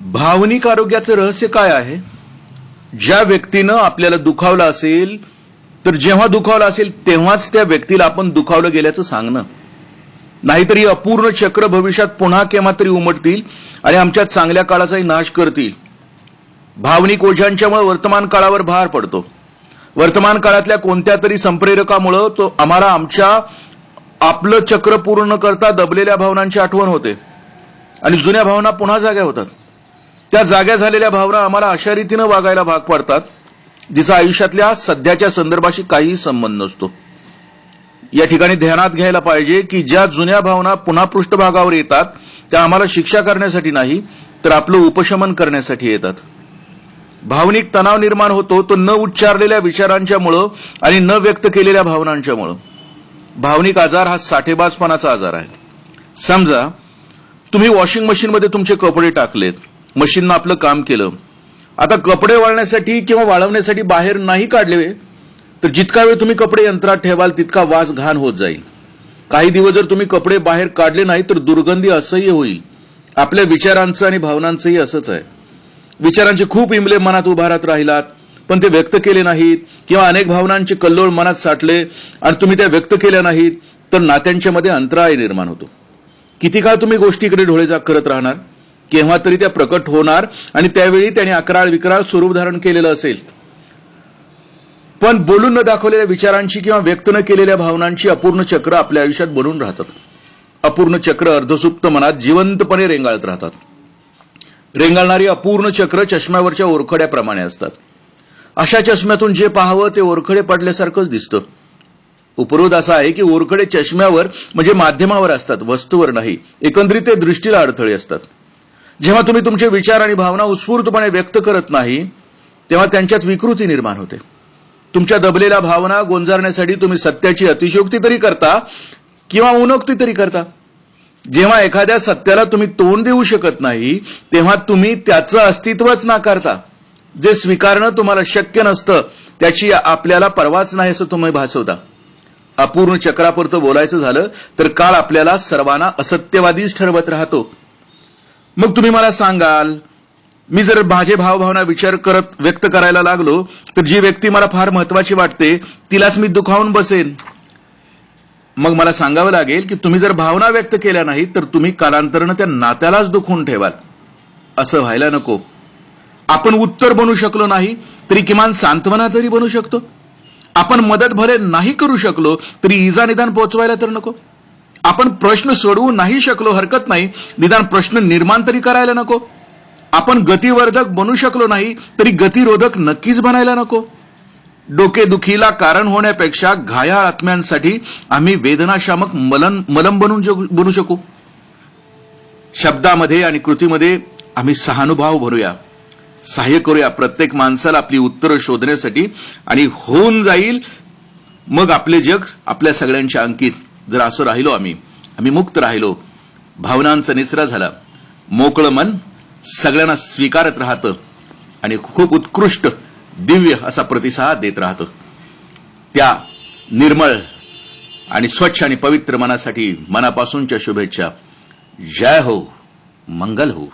भावनिक आरोग्याचं रहस्य काय आहे? ज्या व्यक्तीनं आपल्याला दुखावलं असेल, तर जेव्हा दुखावलं असेल तेव्हाच त्या व्यक्तीला आपण दुखावलं गेल्याचं सांगणं. नाहीतर ही अपूर्ण चक्र भविष्यात पुन्हा केव्हा तरी उमटतील आणि आमच्या चांगल्या काळाचाही नाश करतील. भावनिक ओझ्यांच्यामुळे वर्तमान काळावर भार पडतो. वर्तमान काळातल्या कोणत्या तरी संप्रेरकामुळे तो आम्हाला आपलं चक्र पूर्ण न करता दबलेल्या भावनांची आठवण होते आणि जुन्या भावना पुन्हा जाग्या होतात. त्या जाग्या झालेल्या भावना आम्हाला अशा रीतीनं वागायला भाग पाडतात जिचा आयुष्यातल्या सध्याच्या संदर्भाशी काहीही संबंध नसतो. या ठिकाणी ध्यानात घ्यायला पाहिजे की ज्या जुन्या भावना पुन्हा पृष्ठभागावर येतात त्या आम्हाला शिक्षा करण्यासाठी नाही तर आपलं उपशमन करण्यासाठी येतात. भावनिक तणाव निर्माण होतो तो न उच्चारलेल्या विचारांच्यामुळं आणि न व्यक्त केलेल्या भावनांच्यामुळं. भावनिक आजार हा साठेबाजपणाचा आजार आहे. समजा तुम्ही वॉशिंग मशीनमध्ये तुमचे कपडे टाकलेत, मशीननं आपलं काम केलं. आता कपडे वाळण्यासाठी किंवा वाळवण्यासाठी बाहेर नाही काढले तर जितका वेळ तुम्ही कपडे यंत्रात ठेवाल तितका वास घाण होत जाईल. काही दिवस जर तुम्ही कपडे बाहेर काढले नाही तर दुर्गंधी असह्य होईल. आपल्या विचारांचं आणि भावनांचंही असंच आहे. विचारांचे खूप इमले मनात उभारत राहिलात पण ते व्यक्त केले नाहीत किंवा अनेक भावनांचे कल्लोळ मनात साठले आणि तुम्ही त्या व्यक्त केल्या नाहीत तर नात्यांच्या मध्ये अंतराय निर्माण होतो. किती काळ तुम्ही गोष्टीकडे डोळेझाक करत राहणार? केव्हा तरी त्या प्रकट होणार आणि त्यावेळी त्याने अकराळ विकराळ स्वरूप धारण केलेलं असेल. पण बोलून न दाखवलेल्या विचारांची किंवा व्यक्त न केलेल्या भावनांची अपूर्ण चक्र आपल्या आयुष्यात बनून राहतात. अपूर्ण चक्र अर्धसुप्त मनात जिवंतपणे रेंगाळत राहतात. रेंगाळणारी अपूर्ण चक्र चष्म्यावरच्या ओरखड्याप्रमाणे असतात. अशा चष्म्यातून जे पाहावं ते ओरखडे पडल्यासारखंच दिसतं. उपरोध असा आहे की ओरखडे चष्म्यावर म्हणजे माध्यमावर असतात, वस्तूवर नाही. एकंदरीत ते दृष्टीला अडथळे असतात. जेव्हा तुम्ही तुमचे विचार आणि भावना उत्स्फूर्तपणे व्यक्त करत नाही तेव्हा त्यांच्यात विकृती निर्माण होते. तुमच्या दबलेल्या भावना गोंजारण्यासाठी तुम्ही सत्याची अतिशयोक्ती तरी करता किंवा उनोक्ती तरी करता. जेव्हा एखाद्या सत्याला तुम्ही तोंड देऊ शकत नाही तेव्हा तुम्ही त्याचं अस्तित्वच नाकारता. जे स्वीकारणं तुम्हाला शक्य नसतं त्याची आपल्याला परवाच नाही असं तुम्ही भासवता. अपूर्ण चक्रापुरतं बोलायचं झालं तर काळ आपल्याला सर्वांना असत्यवादीच ठरवत राहतो. मग तुम्ही मला सांगाल, मी जर माझे भावभावना विचार करत व्यक्त करायला लागलो तर जी व्यक्ती मला फार महत्वाची वाटते तिलाच मी दुखावून बसेन. मग मला सांगावं लागेल की तुम्ही जर भावना व्यक्त केल्या नाहीत तर तुम्ही कालांतरानं त्या नात्यालाच दुखवून ठेवाल. असं व्हायला नको. आपण उत्तर बनू शकलो नाही तरी किमान सांत्वना तरी बनू शकतो. आपण मदत भले नाही करू शकलो तरी इजा निदान पोचवायला तर नको. आपण प्रश्न सोडवू नाही शकलो हरकत नाही, निदान प्रश्न निर्माण तरी करायला नको. आपण गतिवर्धक बनू शकलो नाही तरी गतिरोधक नक्कीच बनायला नको. डोकेदुखीला कारण होण्यापेक्षा घायाळ आत्म्यांसाठी आम्ही वेदनाशामक मलम बनू शकू. शब्दामध्ये आणि कृतीमध्ये आम्ही सहानुभाव भरूया, सहाय्य करूया प्रत्येक माणसाला आपली उत्तरं शोधण्यासाठी आणि होऊन जाईल मग आपले जग आपल्या सगळ्यांच्या अंकित. जर असं राहिलो आम्ही मुक्त राहिलो, भावनांचा निचरा झाला, मोकळं मन सगळ्यांना स्वीकारत राहतं आणि खूप उत्कृष्ट दिव्य असा प्रतिसाद देत राहतं. त्या निर्मळ आणि स्वच्छ आणि पवित्र मनासाठी मनापासूनच्या शुभेच्छा. जय हो, मंगल हो.